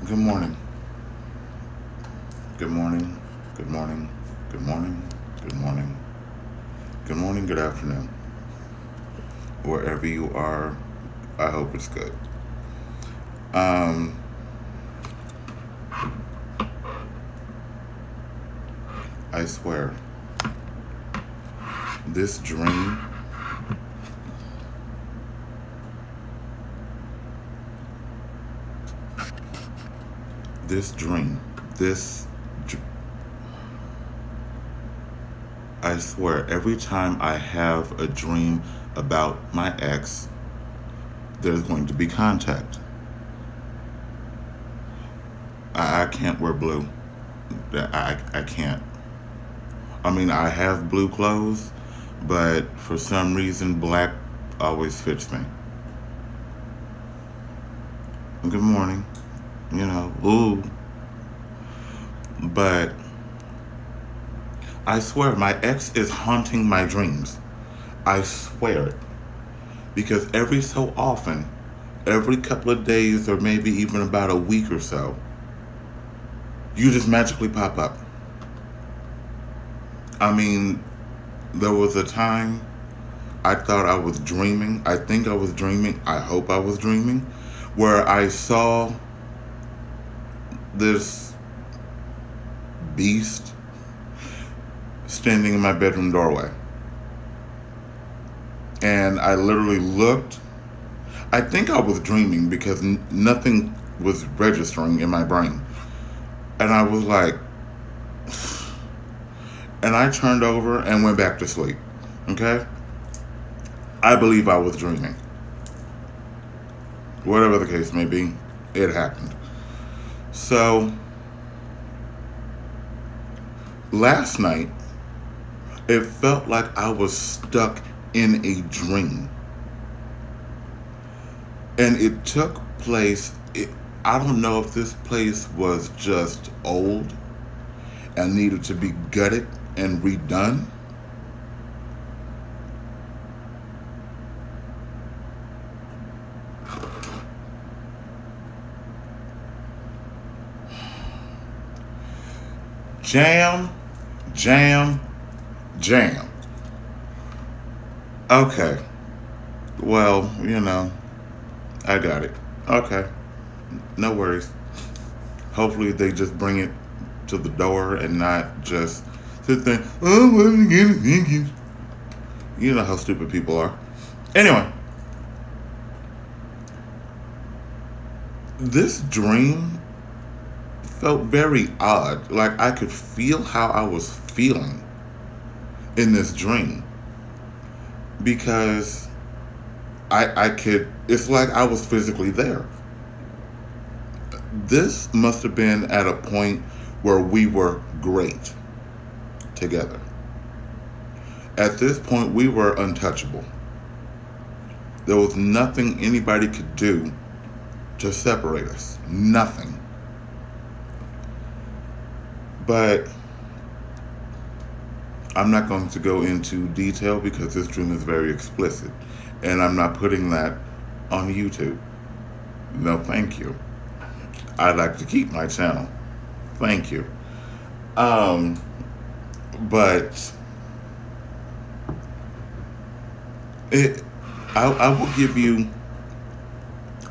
Good morning. Good morning. Good morning. Good morning. Good morning. Good morning. Good afternoon. Wherever you are, I hope it's good. Um, I swear, this dream, this dream, this, dr- I swear, every time I have a dream about my ex, there's going to be contact. I can't wear blue. I can't. I mean, I have blue clothes, but for some reason, black always fits me. Good morning. Ooh. But I swear, my ex is haunting my dreams. I swear it. Because every so often, every couple of days, or maybe even about a week or so, you just magically pop up. I mean, there was a time I thought I was dreaming. I think I was dreaming. I hope I was dreaming. Where I saw this beast standing in my bedroom doorway. And I literally looked. I think I was dreaming because nothing was registering in my brain. And I was like, and I turned over and went back to sleep. Okay? I believe I was dreaming. Whatever the case may be, it happened. So, last night, it felt like I was stuck in a dream. And it took place, I don't know if this place was just old and needed to be gutted and redone. Jam, jam, jam. Okay. Well, I got it. Okay. No worries. Hopefully they just bring it to the door and not just sit there. Oh, what am I gonna think you? You know how stupid people are. Anyway, this dream felt very odd. Like I could feel how I was feeling in this dream because I could. It's like I was physically there. This must have been at a point where we were great together. At this point, we were untouchable. There was nothing anybody could do to separate us. Nothing. But I'm not going to go into detail because this dream is very explicit. And I'm not putting that on YouTube. No, thank you. I'd like to keep my channel. Thank you. Um, but it, I will give you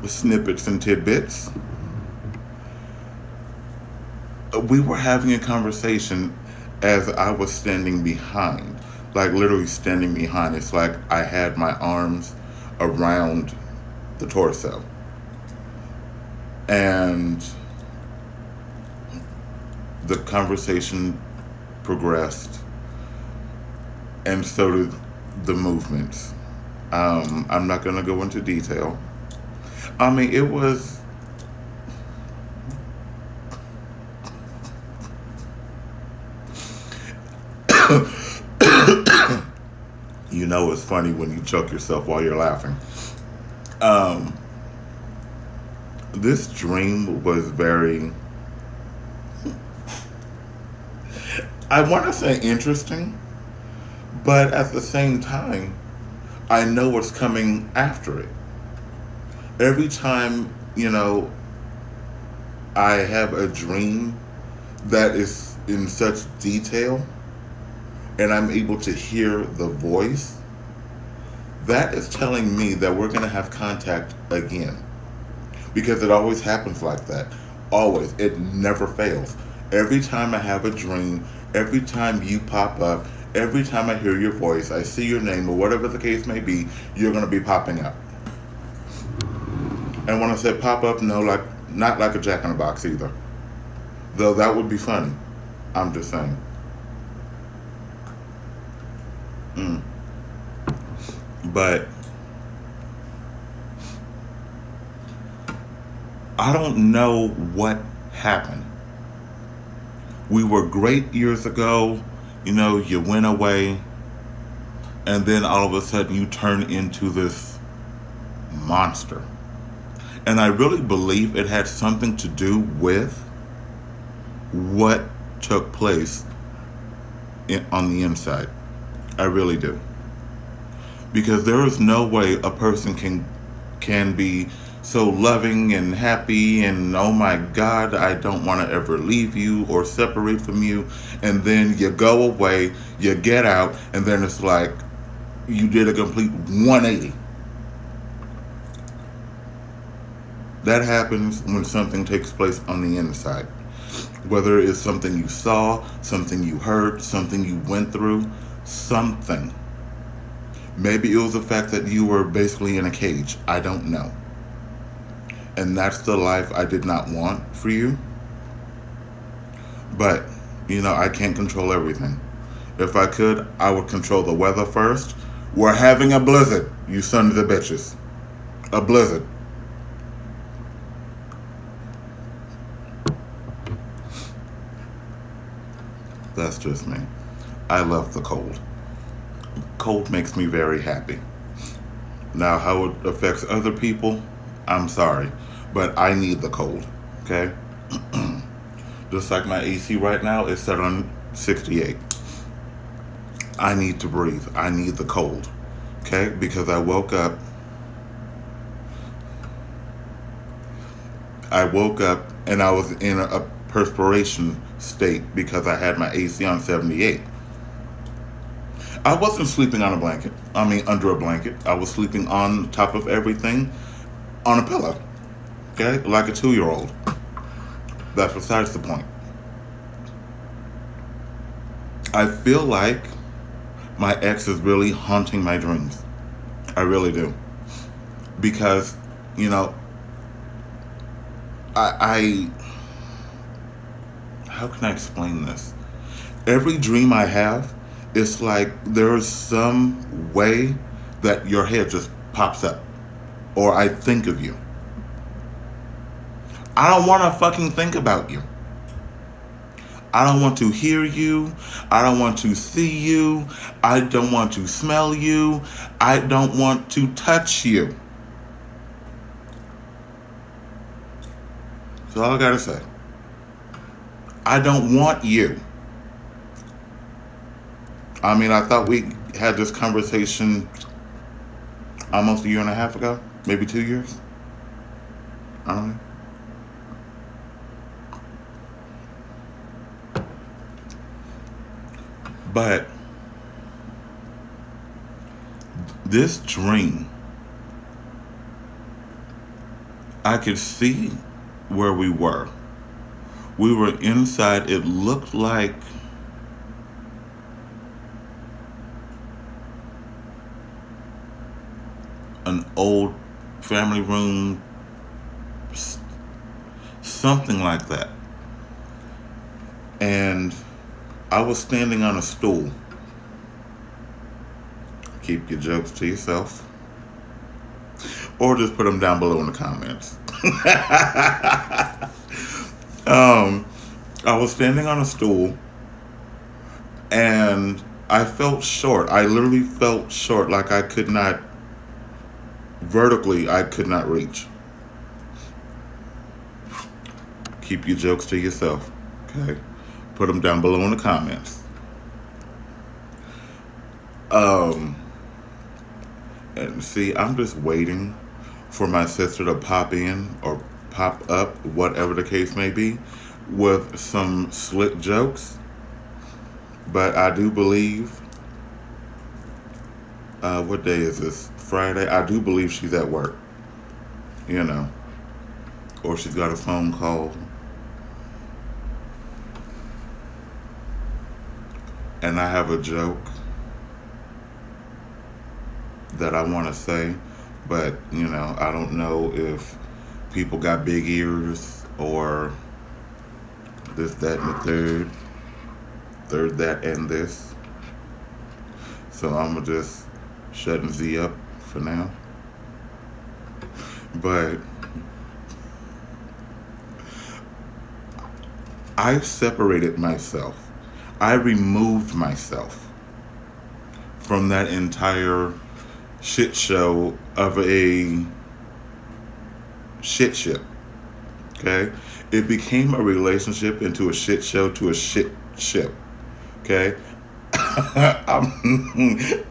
snippets and tidbits. We were having a conversation as I was standing behind, like literally standing behind. It's like I had my arms around the torso. And the conversation progressed, and so did the movements. I'm not going to go into detail. I mean, it was. It's funny when you choke yourself while you're laughing. Um, this dream was very, I want to say interesting, but at the same time, I know what's coming after it. Every time, I have a dream that is in such detail and I'm able to hear the voice, that is telling me that we're going to have contact again. Because it always happens like that. Always. It never fails. Every time I have a dream, every time you pop up, every time I hear your voice, I see your name, or whatever the case may be, you're going to be popping up. And when I said pop up, no, like not like a Jack in the Box either. Though that would be funny. I'm just saying. Mm. But I don't know what happened. We were great years ago. You know, you went away, and then all of a sudden you turn into this monster. And I really believe it had something to do with what took place on the inside. I really do. Because there is no way a person can be so loving and happy and oh my God, I don't want to ever leave you or separate from you, and then you go away, you get out, and then it's like you did a complete 180. That happens when something takes place on the inside. Whether it's something you saw, something you heard, something you went through, something. Maybe it was the fact that you were basically in a cage. I don't know. And that's the life I did not want for you. But, you know, I can't control everything. If I could, I would control the weather first. We're having a blizzard, you sons of bitches. A blizzard. That's just me. I love the cold. Cold makes me very happy. Now, how it affects other people, I'm sorry, but I need the cold, okay? Just like my AC right now is set on 68. I need to breathe. I need the cold, okay? Because I woke up and I was in a perspiration state because I had my AC on 78. I wasn't sleeping on a blanket. I mean, under a blanket. I was sleeping on top of everything on a pillow. Okay? Like a 2-year-old. That's besides the point. I feel like my ex is really haunting my dreams. I really do. Because, you know, I how can I explain this? Every dream I have, it's like there's some way that your head just pops up. Or I think of you. I don't want to fucking think about you. I don't want to hear you. I don't want to see you. I don't want to smell you. I don't want to touch you. That's all I gotta say. I don't want you. I mean, I thought we had this conversation almost 1.5 years ago, maybe 2 years. I don't know. But this dream, I could see where we were. We were inside. It looked like an old family room, something like that. And I was standing on a stool. Keep your jokes to yourself. Or just put them down below in the comments. I was standing on a stool and I felt short. I literally felt short, like I could not, vertically, I could not reach. Keep your jokes to yourself, okay? Put them down below in the comments. And see, I'm just waiting for my sister to pop in or pop up, whatever the case may be, with some slick jokes. But I do believe, what day is this? Friday? I do believe she's at work, you know, or she's got a phone call. And I have a joke that I want to say, but, I don't know if people got big ears or this, that, and the third, that, and this. So I'm going to just shut Z up for now. But I separated myself. I removed myself from that entire shit show of a shit ship. Okay? It became a relationship into a shit show to a shit ship. Okay?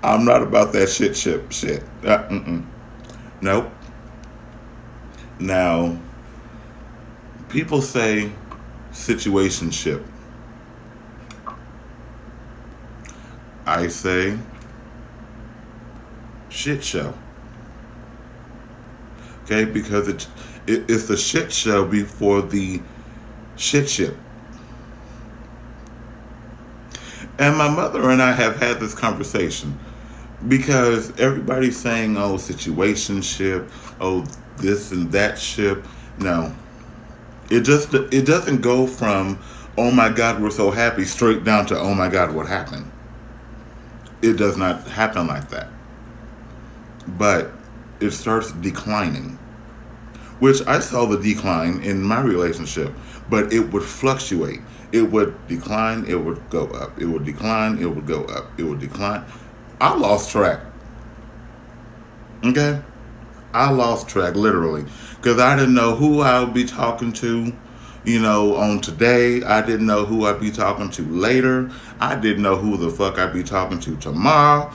I'm not about that shit ship shit. Nope. Now, people say situationship. I say shit show. Okay, because it's the shit show before the shit ship. And my mother and I have had this conversation because everybody's saying, oh, situationship, oh, this and that ship. No, it doesn't go from, oh my God, we're so happy, straight down to, oh my God, what happened? It does not happen like that. But it starts declining, which I saw the decline in my relationship, but it would fluctuate. It would decline, it would go up. It would decline, it would go up. It would decline. I lost track. Okay? I lost track, literally. Because I didn't know who I would be talking to, on today. I didn't know who I'd be talking to later. I didn't know who the fuck I'd be talking to tomorrow.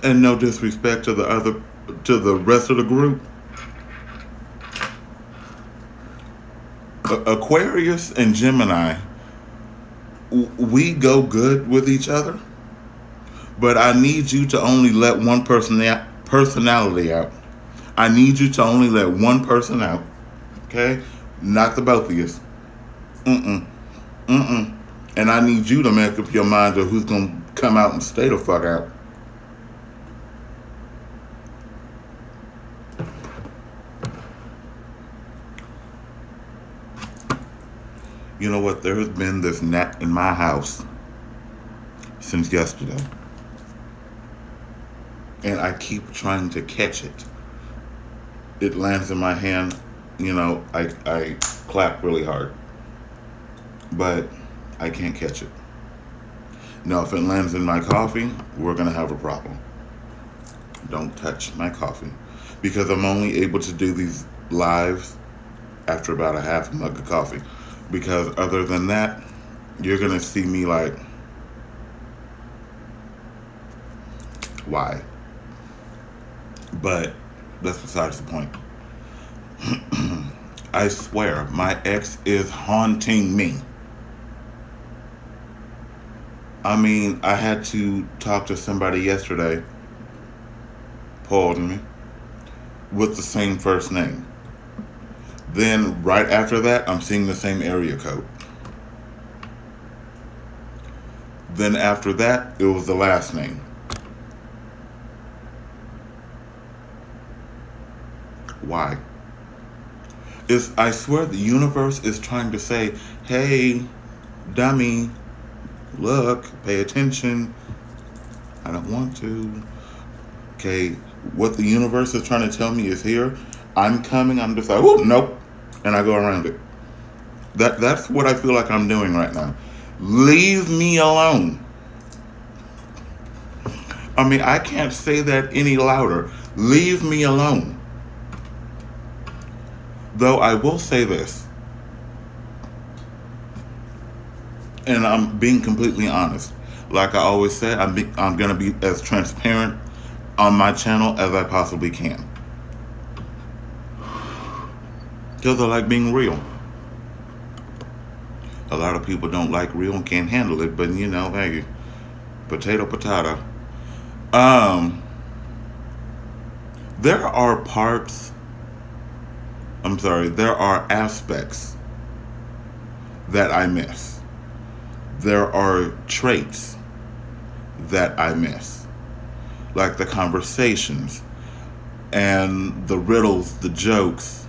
And no disrespect to the rest of the group. Aquarius and Gemini, we go good with each other, but I need you to only let one personality out. I need you to only let one person out, okay? Not the both of you. And I need you to make up your mind of who's gonna come out and stay the fuck out. You know what? There has been this gnat in my house since yesterday. And I keep trying to catch it. It lands in my hand. I clap really hard. But I can't catch it. Now, if it lands in my coffee, we're going to have a problem. Don't touch my coffee. Because I'm only able to do these lives after about a half a mug of coffee. Because other than that, you're going to see me like, why? But that's besides the point. I swear, my ex is haunting me. I mean, I had to talk to somebody yesterday, pardon me, with the same first name. Then right after that, I'm seeing the same area code. Then after that, it was the last name. Why? I swear the universe is trying to say, hey, dummy, look, pay attention. I don't want to. Okay, what the universe is trying to tell me is here. I'm coming, I'm just like, oh, nope. And I go around it. That's what I feel like I'm doing right now. Leave me alone. I mean, I can't say that any louder. Leave me alone. Though I will say this, and I'm being completely honest. Like I always say, I'm going to be as transparent on my channel as I possibly can. Because I like being real. A lot of people don't like real and can't handle it, but you know, hey, potato, potato. Um, there are parts, there are aspects that I miss. There are traits that I miss. Like the conversations and the riddles, the jokes,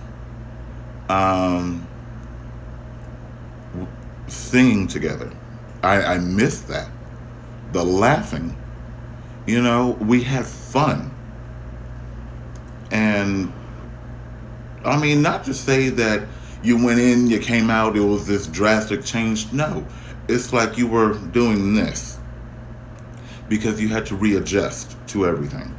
um, singing together. I miss that. The laughing. You know, we had fun. And I mean, not to say that you went in, you came out, it was this drastic change. No, it's like you were doing this because you had to readjust to everything.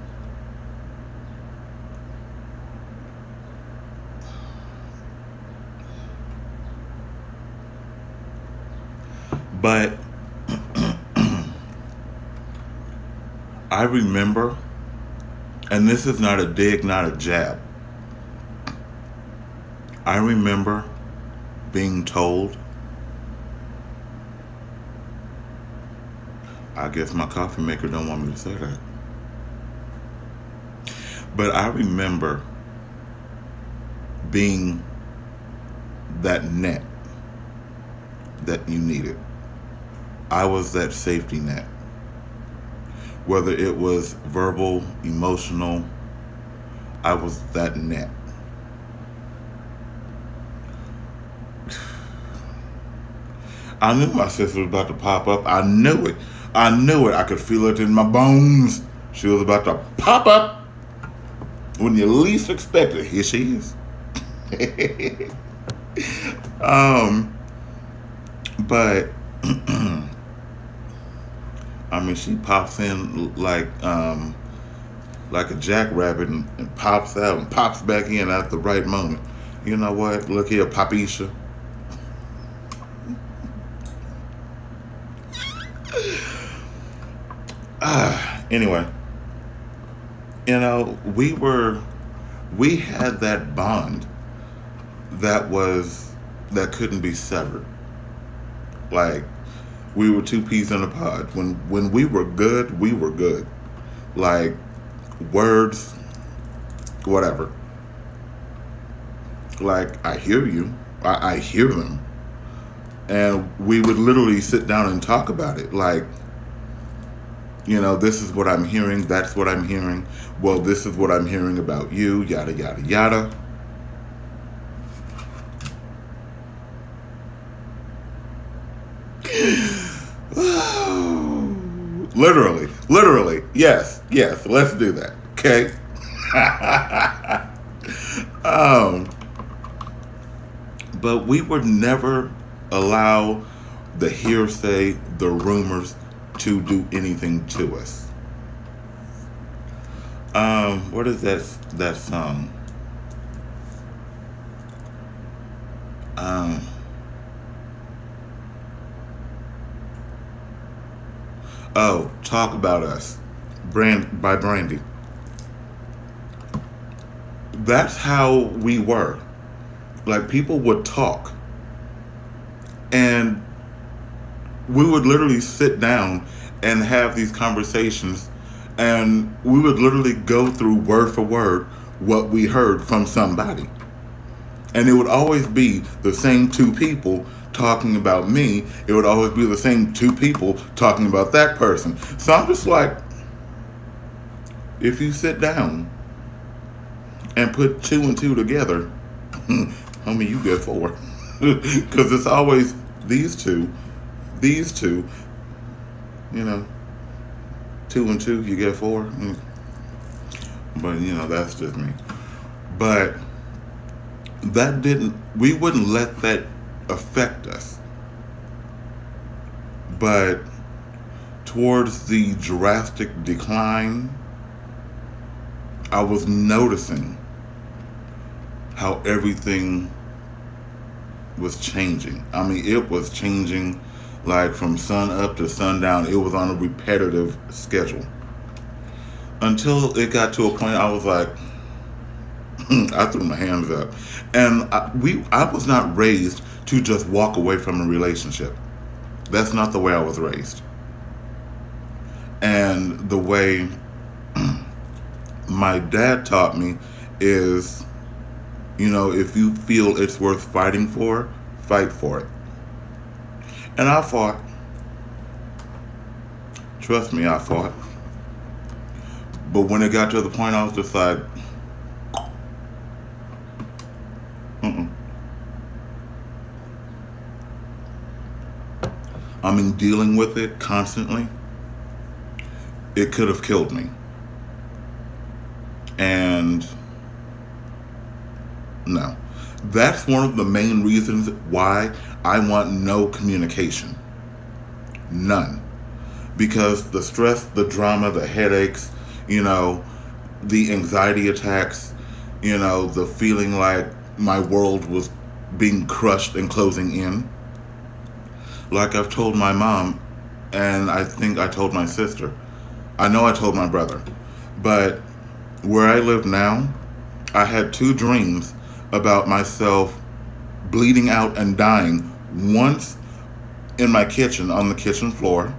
But I remember, and this is not a dig, not a jab, I remember being told, I guess my coffee maker don't want me to say that, but I remember being that net that you needed. I was that safety net. Whether it was verbal, emotional, I was that net. I knew my sister was about to pop up. I knew it. I knew it. I could feel it in my bones. She was about to pop up when you least expect it. Here she is. But I mean, she pops in like a jackrabbit and pops out and pops back in at the right moment. You know what? Look here, Papisha. Anyway, you know, we had that bond that couldn't be severed. Like, we were two peas in a pod. When we were good, we were good. Like, words, whatever. Like, I hear you. I hear them. And we would literally sit down and talk about it. Like, you know, this is what I'm hearing. That's what I'm hearing. Well, this is what I'm hearing about you. Yada, yada, yada. Literally. Yes. Let's do that. Okay. But we would never allow the hearsay, the rumors to do anything to us. What is that song? Talk About Us, by Brandy. That's how we were. Like, people would talk, and we would literally sit down and have these conversations, and we would literally go through word for word what we heard from somebody. And it would always be the same two people talking about me. It would always be the same two people talking about that person. So I'm just like, if you sit down and put two and two together, homie, you get four. Because it's always these two, you know, two and two, you get four. But, you know, that's just me. But we wouldn't let that affect us. But towards the drastic decline, I was noticing how everything was changing. I mean, it was changing like from sun up to sundown. It was on a repetitive schedule. until it got to a point I was like, I threw my hands up. And I was not raised to just walk away from a relationship. That's not the way I was raised. And the way my dad taught me is, if you feel it's worth fighting for, fight for it. And I fought. Trust me, I fought. But when it got to the point, I was just like, mm-mm. I mean, dealing with it constantly, it could have killed me. And no. That's one of the main reasons why I want no communication. None. Because the stress, the drama, the headaches, the anxiety attacks, the feeling like my world was being crushed and closing in. Like I've told my mom, and I think I told my sister. I know I told my brother. But where I live now, I had 2 dreams about myself bleeding out and dying. Once in my kitchen, on the kitchen floor.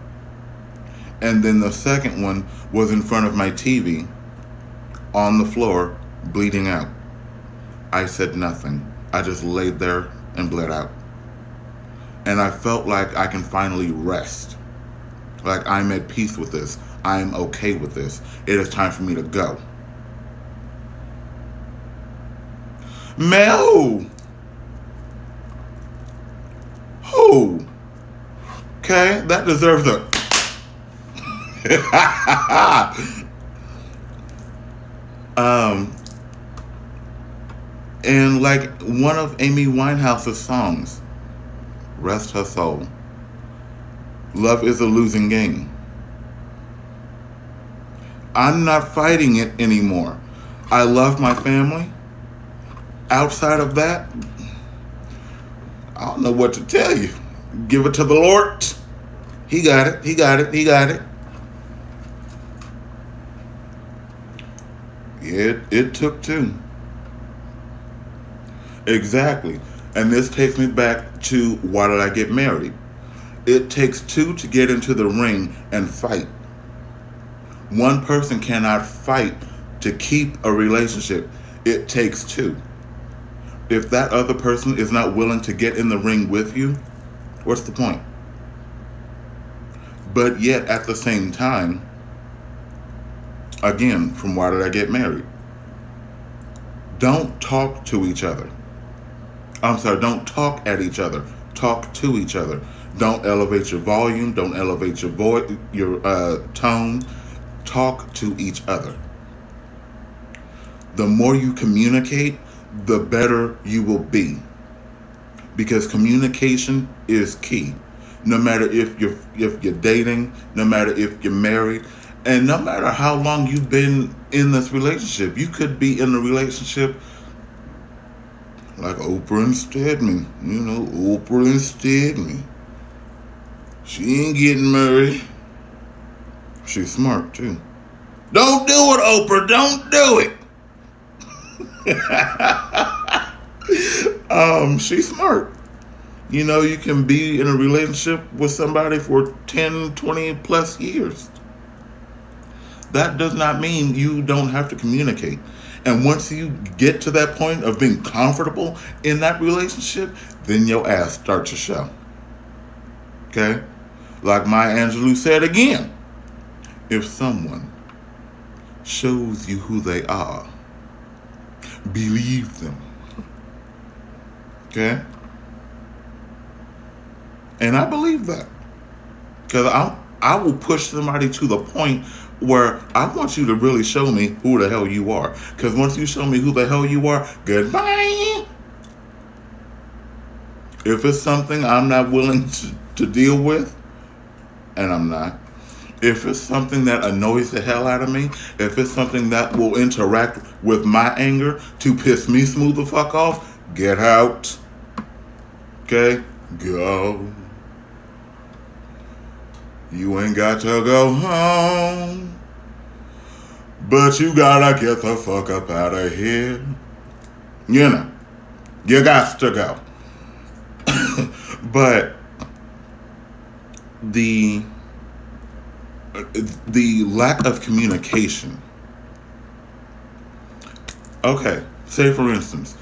And then the second one was in front of my TV, on the floor, bleeding out. I said nothing. I just laid there and bled out. And I felt like I can finally rest. Like I'm at peace with this. I'm okay with this. It is time for me to go. Mel! Who? Okay, that deserves a... And like one of Amy Winehouse's songs, rest her soul, love is a losing game. I'm not fighting it anymore. I love my family. Outside of that, I don't know what to tell you. Give it to the Lord. He got it. He got it. He got it. It took 2. Exactly. And this takes me back to why did I get married? It takes 2 to get into the ring and fight. One person cannot fight to keep a relationship. It takes 2. If that other person is not willing to get in the ring with you, what's the point? But yet at the same time, again, from why did I get married? Don't talk to each other. I'm sorry, don't talk at each other. Talk to each other. Don't elevate your volume. Don't elevate your voice, your tone. Talk to each other. The more you communicate, the better you will be. Because communication is key. No matter if you're dating, no matter if you're married, and no matter how long you've been in this relationship. You could be in a relationship like Oprah and Stedman. Oprah and Stedman. She ain't getting married. She's smart too. Don't do it, Oprah. Don't do it. She's smart. You can be in a relationship with somebody for 10, 20 plus years. That does not mean you don't have to communicate. And once you get to that point of being comfortable in that relationship, then your ass starts to show. Okay? Like Maya Angelou said again, if someone shows you who they are, believe them. Okay? And I believe that. Because I will push somebody to the point where I want you to really show me who the hell you are. Because once you show me who the hell you are, goodbye. If it's something I'm not willing to deal with, and I'm not. If it's something that annoys the hell out of me, if it's something that will interact with my anger to piss me smooth the fuck off, get out. Okay? Go. You ain't got to go home. But you gotta get the fuck up out of here. You know, you got to go. But the lack of communication. Okay, say for instance,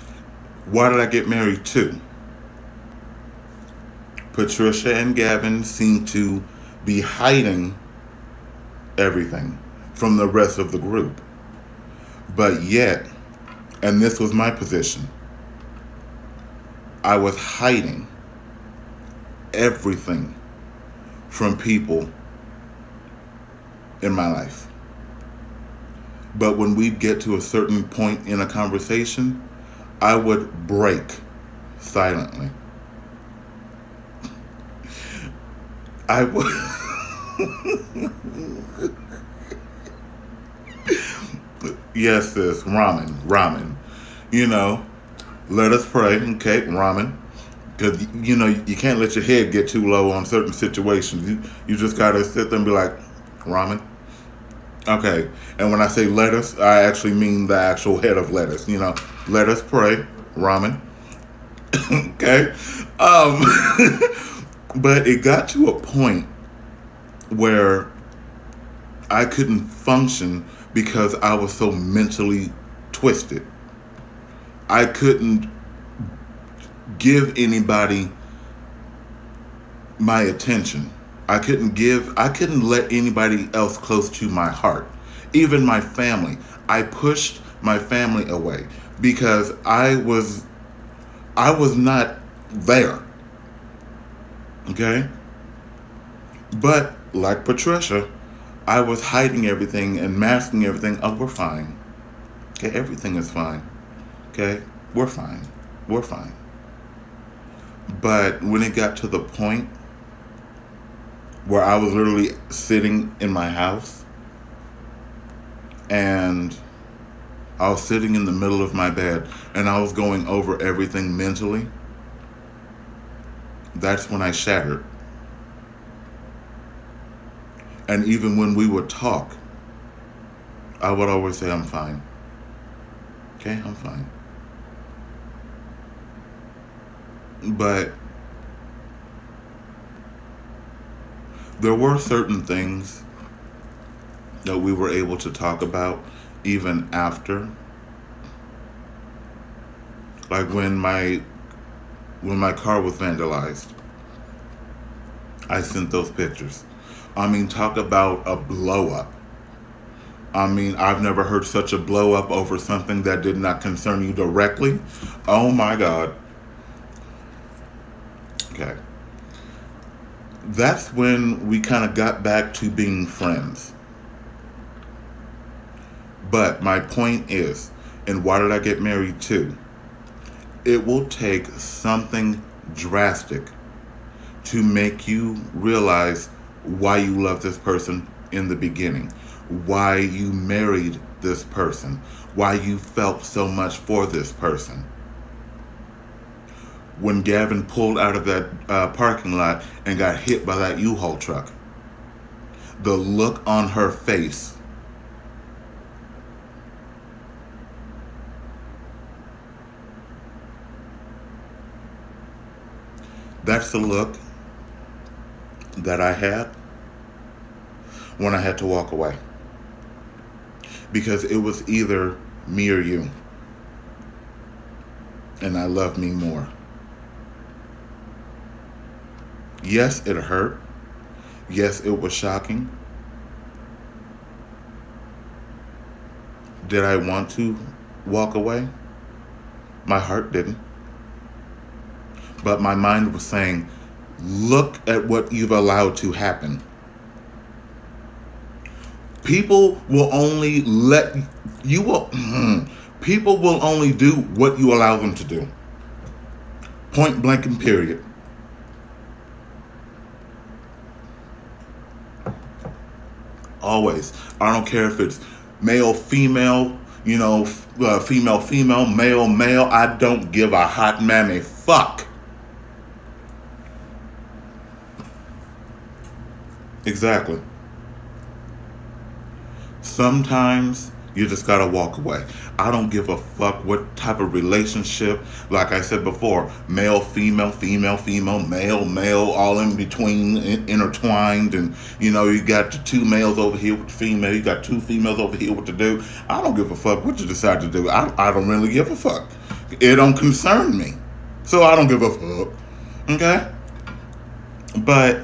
why did I get married to? Patricia and Gavin seem to be hiding everything from the rest of the group. But yet, and this was my position, I was hiding everything from people in my life. But when we get to a certain point in a conversation, I would break silently. I would. Yes, sis, ramen. You know, let us pray, okay, ramen. Because, you know, you can't let your head get too low on certain situations. You just got to sit there and be like, ramen. Okay, and when I say lettuce, I actually mean the actual head of lettuce. You know, let us pray, ramen. Okay, but it got to a point where I couldn't function because I was so mentally twisted. I couldn't give anybody my attention. I couldn't let anybody else close to my heart. Even my family. I pushed my family away because I was not there. Okay? But like Patricia, I was hiding everything and masking everything. Oh, we're fine. Okay, everything is fine. Okay? We're fine. We're fine. But when it got to the point where I was literally sitting in my house and I was sitting in the middle of my bed and I was going over everything mentally, that's when I shattered. And even when we would talk, I would always say, I'm fine. Okay, I'm fine. But there were certain things that we were able to talk about even after. Like when my car was vandalized, I sent those pictures. I mean, talk about a blow up. I mean, I've never heard such a blow up over something that did not concern you directly. Oh my God. Okay. That's when we kind of got back to being friends. But my point is, and why did I get married to? It will take something drastic to make you realize why you love this person in the beginning, why you married this person, why you felt so much for this person. When Gavin pulled out of that parking lot and got hit by that U-Haul truck, the look on her face, that's the look that I had when I had to walk away. Because it was either me or you. And I love me more. Yes, it hurt. Yes, it was shocking. Did I want to walk away? My heart didn't. But my mind was saying, look at what you've allowed to happen. People will only people will only do what you allow them to do. Point blank and period. Always. I don't care if it's male, female, female, male. I don't give a hot mammy fuck. Exactly. Sometimes You just gotta walk away. I don't give a fuck what type of relationship. Like I said before, male, female, female, female, male, male, all in between, intertwined, and you got the two males over here with the female. You got two females over here with the dude. I don't give a fuck what you decide to do. I don't really give a fuck. It don't concern me, so I don't give a fuck. Okay, but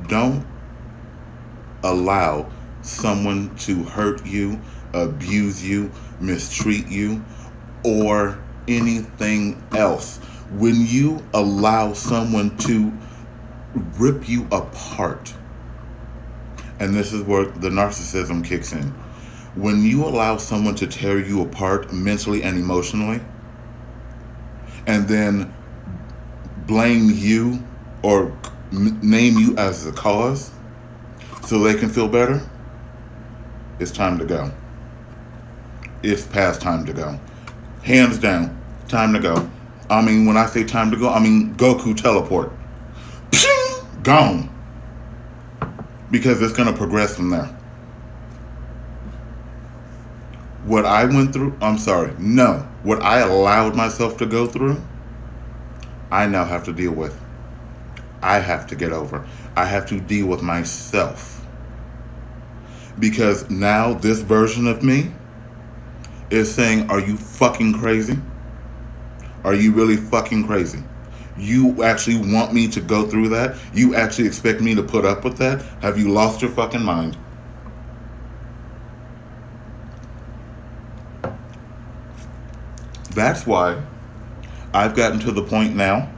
don't allow someone to hurt you, abuse you, mistreat you, or anything else. When you allow someone to rip you apart, and this is where the narcissism kicks in. When you allow someone to tear you apart mentally and emotionally, and then blame you or name you as the cause so they can feel better, it's time to go. It's past time to go. Hands down, time to go. I mean, when I say time to go, I mean Goku teleport. Gone. Because it's going to progress from there. What I went through, what I allowed myself to go through, I now have to deal with. I have to get over. I have to deal with myself. Because now this version of me is saying, are you fucking crazy? Are you really fucking crazy? You actually want me to go through that? You actually expect me to put up with that? Have you lost your fucking mind? That's why I've gotten to the point now,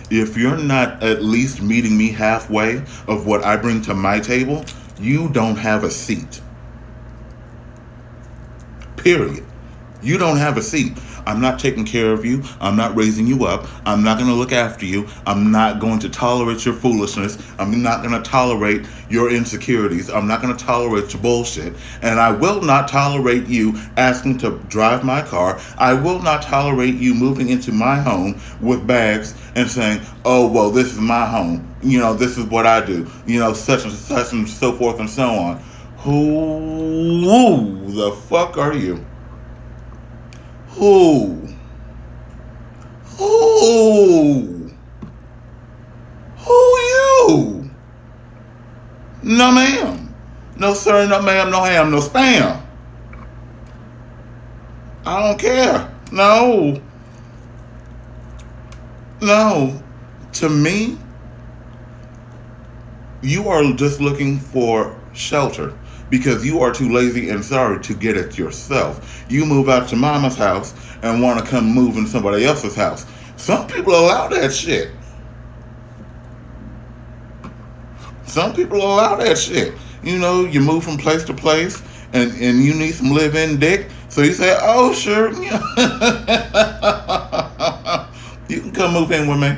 if you're not at least meeting me halfway of what I bring to my table, you don't have a seat. Period. You don't have a seat. I'm not taking care of you. I'm not raising you up. I'm not going to look after you. I'm not going to tolerate your foolishness. I'm not going to tolerate your insecurities. I'm not going to tolerate your bullshit. And I will not tolerate you asking to drive my car. I will not tolerate you moving into my home with bags and saying, oh, well, this is my home. This is what I do. Such and so forth and so on. Who the fuck are you? Who? You? No ma'am. No sir, no ma'am, no ham, no spam. I don't care. No. To me, you are just looking for shelter. Because you are too lazy and sorry to get it yourself. You move out to mama's house and want to come move in somebody else's house. Some people allow that shit. You move from place to place and you need some live-in dick. So you say, oh, sure. You can come move in with me.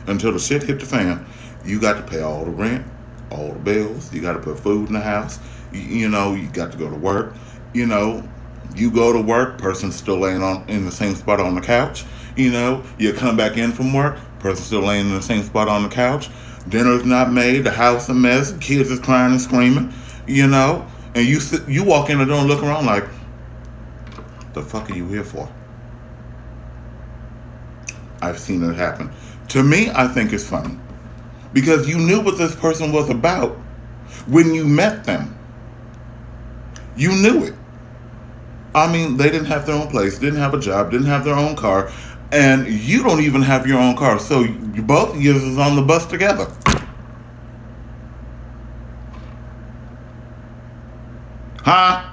Until the shit hit the fan. You got to pay all the rent, all the bills. You got to put food in the house. You got to go to work. You go to work, person's still laying in the same spot on the couch. You come back in from work, person's still laying in the same spot on the couch. Dinner's not made, the house a mess, kids is crying and screaming. And you walk in the door and look around like, the fuck are you here for? I've seen it happen. To me, I think it's funny. Because you knew what this person was about when you met them. You knew it. I mean, they didn't have their own place, didn't have a job, didn't have their own car, and you don't even have your own car. So you both of you is on the bus together. Huh?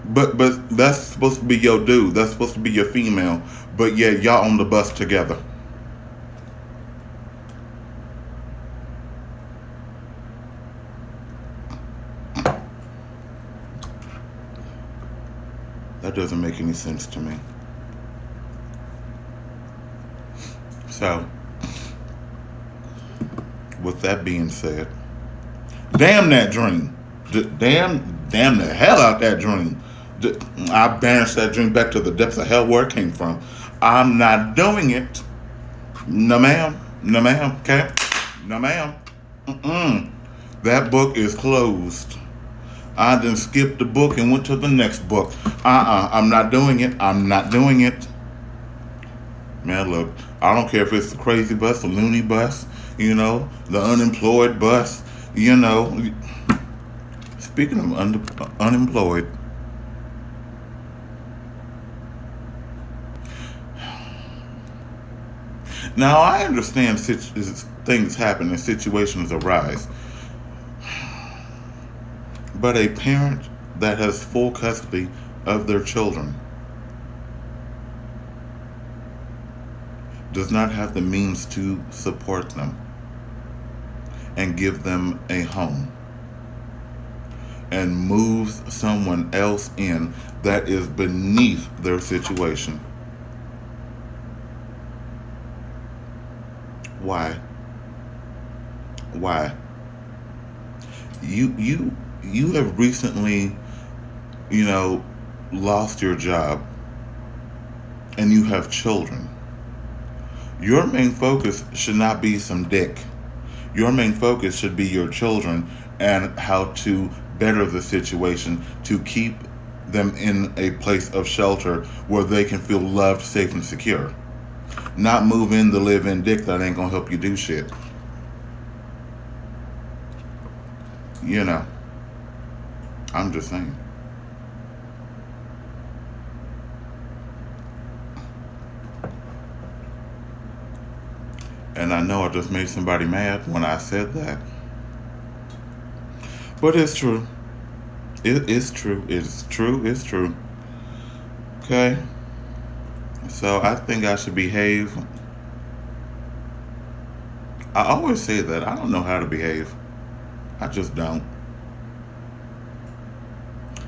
But that's supposed to be your dude. That's supposed to be your female. But yeah, y'all on the bus together. That doesn't make any sense to me. So, with that being said, damn that dream. Damn the hell out that dream. I banish that dream back to the depths of hell where it came from. I'm not doing it. No, ma'am. No, ma'am. Okay? No, ma'am. Mm-mm. That book is closed. I then skipped the book and went to the next book. I'm not doing it. I'm not doing it. Man, look, I don't care if it's the crazy bus, the loony bus, the unemployed bus, Speaking of unemployed, now I understand things happen and situations arise, but a parent that has full custody of their children does not have the means to support them and give them a home and moves someone else in that is beneath their situation. Why? Why? You have recently, lost your job and you have children. Your main focus should not be some dick. Your main focus should be your children and how to better the situation to keep them in a place of shelter where they can feel loved, safe, and secure. Not move in the live-in dick that ain't gonna help you do shit. I'm just saying. And I know I just made somebody mad when I said that. But it's true. It is true. It's true. It's true. Okay? So I think I should behave. I always say that. I don't know how to behave. I just don't.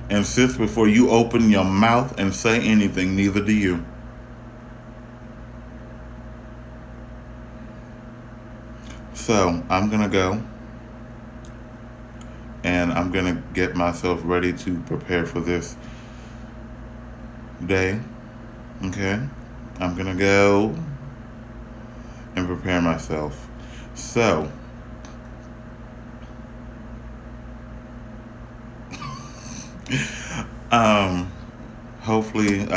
And sis, before you open your mouth and say anything, neither do you. So I'm going to go. And I'm going to get myself ready to prepare for this day. Okay? I'm going to go and prepare myself. So, hopefully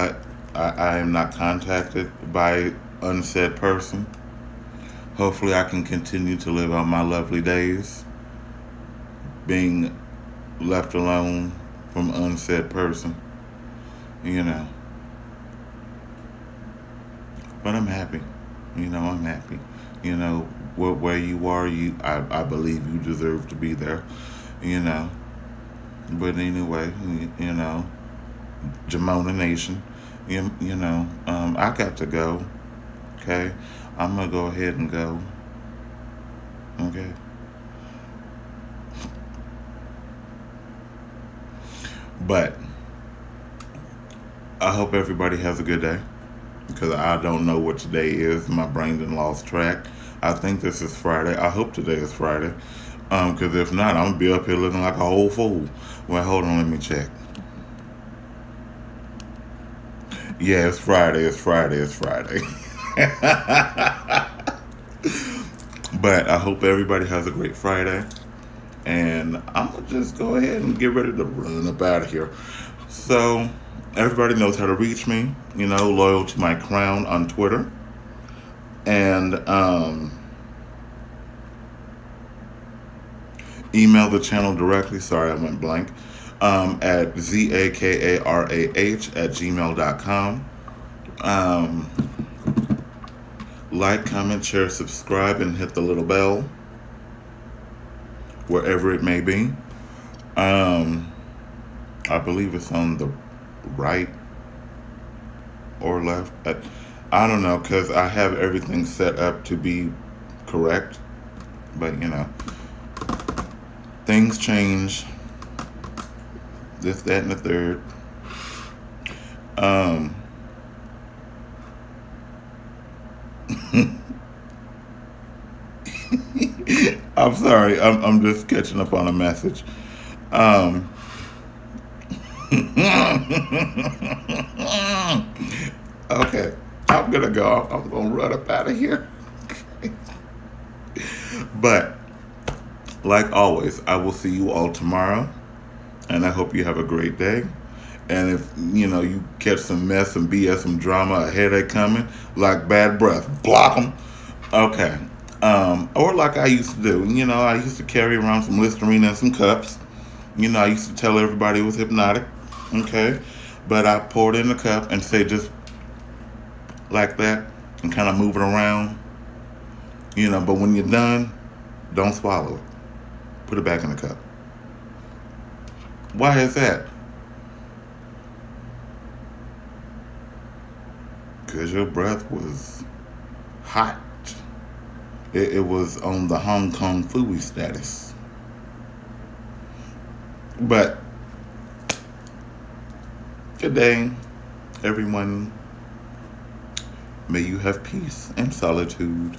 I am not contacted by unsaid person. Hopefully I can continue to live out my lovely days being left alone from unsaid person, But I'm happy. I'm happy. Where you are, I believe you deserve to be there, But anyway, Jamona Nation, I got to go. Okay, I'm gonna go ahead and go. Okay. But I hope everybody has a good day, because I don't know what today is. My brain done lost track. I think this is Friday. I hope today is Friday. Because if not, I'm going to be up here looking like a whole fool. Well, hold on, let me check. Yeah, it's Friday. It's Friday. It's Friday. But I hope everybody has a great Friday. And I'm going to just go ahead and get ready to run up out of here. So, everybody knows how to reach me. Loyal to my crown on Twitter. And email the channel directly. Sorry, I went blank. At zakarah@gmail.com. Like, comment, share, subscribe, and hit the little bell, wherever it may be. I believe it's on the right or left. I don't know, because I have everything set up to be correct. But, things change. This, that, and the third. I'm sorry. I'm just catching up on a message. Okay, I'm gonna go. I'm gonna run up out of here. But like always, I will see you all tomorrow, and I hope you have a great day. And if you catch some mess, some BS, some drama, a headache coming, like bad breath, block them. Okay. Or like I used to do. I used to carry around some Listerine and some cups. I used to tell everybody it was hypnotic. Okay. But I poured in the cup and say just like that and kind of move it around. But when you're done, don't swallow it. Put it back in the cup. Why is that? Because your breath was hot. It was on the Hong Kong Fooey status. But good day, everyone. May you have peace and solitude.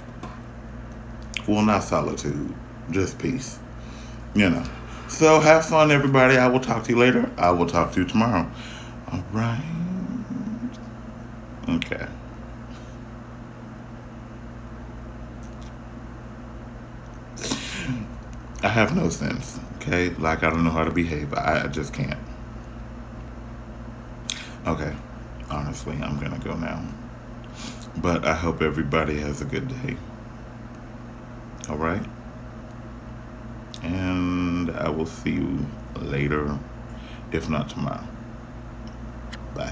Well, not solitude, just peace. So have fun, everybody. I will talk to you later. I will talk to you tomorrow. All right. Okay. I have no sense. Okay. Like I don't know how to behave. I just can't. Okay. Honestly, I'm gonna go now. But I hope everybody has a good day. All right. And I will see you later, if not tomorrow.